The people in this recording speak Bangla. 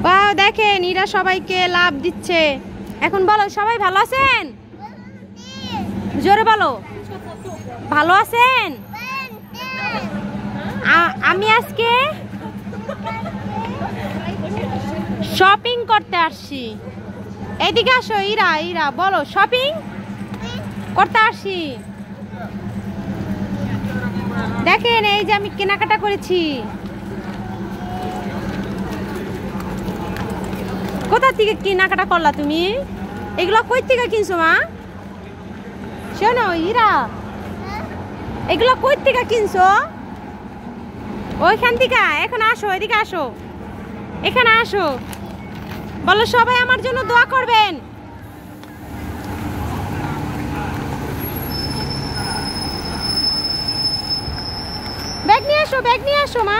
বাহ, দেখেন এরা সবাইকে লাভ দিচ্ছে। এখন বলো, সবাই ভালো আছেন? জোরে বলো, ভালো আছেন? আমি আজকে শপিং করতে আসছি। এদিকে আসো, ইরা ইরা বলো, শপিং করতে আসছি। দেখেন এই যে আমি কেনাকাটা করেছি। কোথা থেকে কেনাকাটা করলা তুমি? এগুলো কই থেকে কিনছো মা? শোনো ইরা, এগুলো কই থেকে কিনছো? ওইখান থেকে। এখন আসো, এদিকে আসো, এখানে আসো। বলো সবাই আমার জন্য দোয়া করবেন। ব্যাগ নিয়ে আসো, ব্যাগ নিয়ে আসো মা।